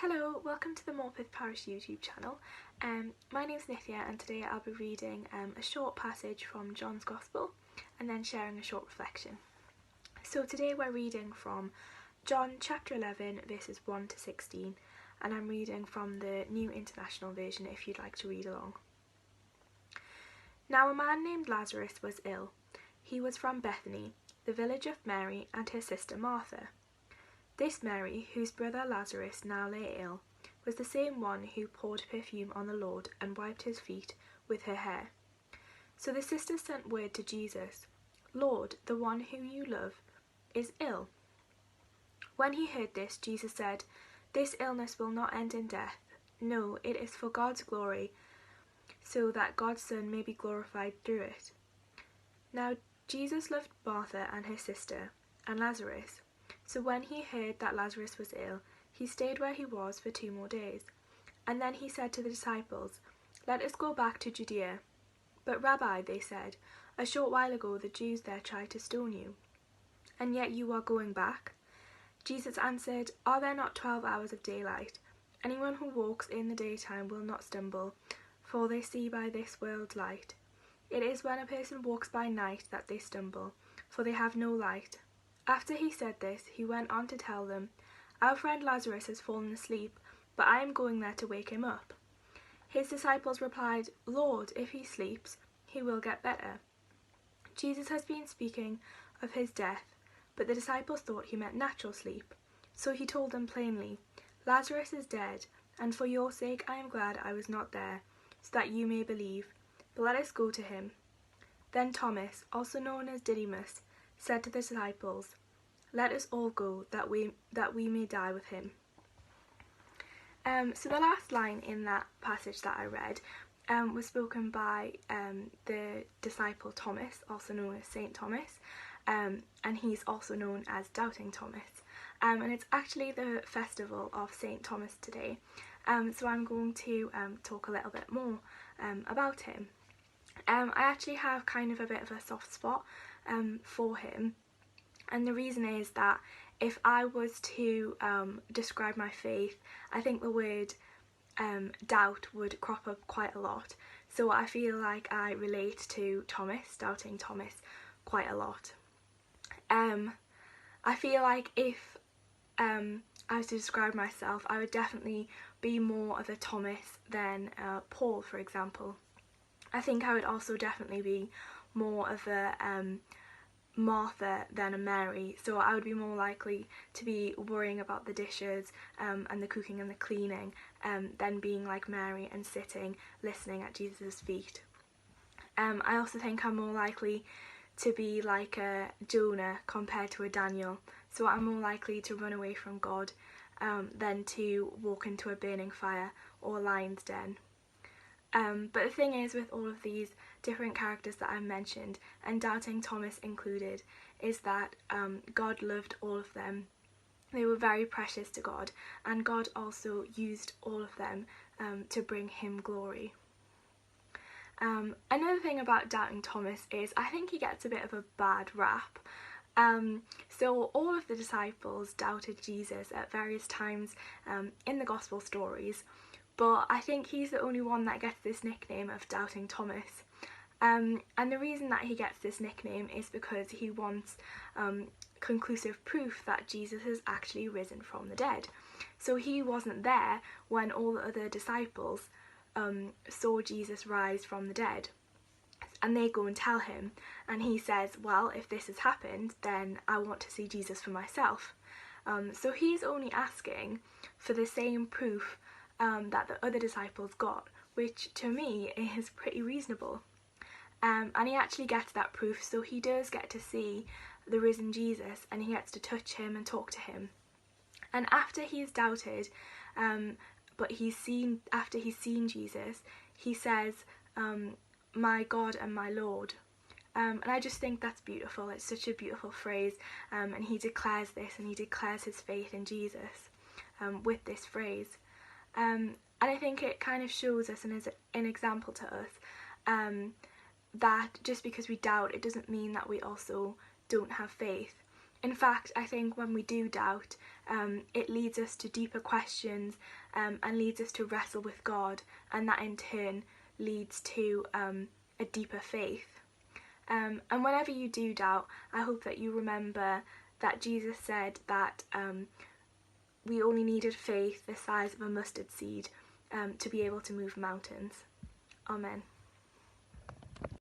Hello, welcome to the Morpeth Parish YouTube channel. My name's Nithya and today I'll be reading a short passage from John's Gospel and then sharing a short reflection. So today we're reading from John chapter 11 verses 1 to 16 and I'm reading from the New International Version if you'd like to read along. Now a man named Lazarus was ill. He was from Bethany, the village of Mary and her sister Martha. This Mary, whose brother Lazarus now lay ill, was the same one who poured perfume on the Lord and wiped his feet with her hair. So the sisters sent word to Jesus, "Lord, the one whom you love is ill." When he heard this, Jesus said, "This illness will not end in death. No, it is for God's glory, so that God's Son may be glorified through it." Now Jesus loved Martha and her sister, and Lazarus. So when he heard that Lazarus was ill, he stayed where he was for 2 more days. And then he said to the disciples, "Let us go back to Judea." "But Rabbi," they said, "a short while ago the Jews there tried to stone you, and yet you are going back?" Jesus answered, "Are there not 12 hours of daylight? Anyone who walks in the daytime will not stumble, for they see by this world's light. It is when a person walks by night that they stumble, for they have no light." After he said this, he went on to tell them, "Our friend Lazarus has fallen asleep, but I am going there to wake him up." His disciples replied, "Lord, if he sleeps, he will get better." Jesus has been speaking of his death, but the disciples thought he meant natural sleep. So he told them plainly, "Lazarus is dead, and for your sake I am glad I was not there, so that you may believe. But let us go to him." Then Thomas, also known as Didymus, said to the disciples, "Let us all go, that we may die with him." So the last line in that passage that I read was spoken by the disciple Thomas, also known as Saint Thomas, and he's also known as Doubting Thomas. And it's actually the festival of Saint Thomas today, so I'm going to talk a little bit more about him. I actually have kind of a bit of a soft spot for him, and the reason is that if I was to describe my faith, I think the word doubt would crop up quite a lot, so I feel like I relate to Thomas, Doubting Thomas, quite a lot. I feel like if I was to describe myself, I would definitely be more of a Thomas than Paul, for example. I think I would also definitely be more of a Martha than a Mary, so I would be more likely to be worrying about the dishes and the cooking and the cleaning than being like Mary and sitting listening at Jesus' feet. I also think I'm more likely to be like a Jonah compared to a Daniel, so I'm more likely to run away from God than to walk into a burning fire or a lion's den. But the thing is, with all of these different characters that I've mentioned, and Doubting Thomas included, is that God loved all of them. They were very precious to God, and God also used all of them to bring him glory. Another thing about Doubting Thomas is I think he gets a bit of a bad rap. So all of the disciples doubted Jesus at various times in the gospel stories, but I think he's the only one that gets this nickname of Doubting Thomas. And the reason that he gets this nickname is because he wants conclusive proof that Jesus has actually risen from the dead. So he wasn't there when all the other disciples saw Jesus rise from the dead, and they go and tell him, and he says, "Well, if this has happened, then I want to see Jesus for myself." So he's only asking for the same proof that the other disciples got, which to me is pretty reasonable. And he actually gets that proof, so he does get to see the risen Jesus and he gets to touch him and talk to him. And after he's doubted, but after he's seen Jesus, he says, "My God and my Lord." And I just think that's beautiful. It's such a beautiful phrase, and he declares this, and he declares his faith in Jesus with this phrase. And I think it kind of shows us and is an example to us that just because we doubt, it doesn't mean that we also don't have faith. In fact, I think when we do doubt, it leads us to deeper questions and leads us to wrestle with God, and that in turn leads to a deeper faith. And whenever you do doubt, I hope that you remember that Jesus said that we only needed faith the size of a mustard seed to be able to move mountains. Amen.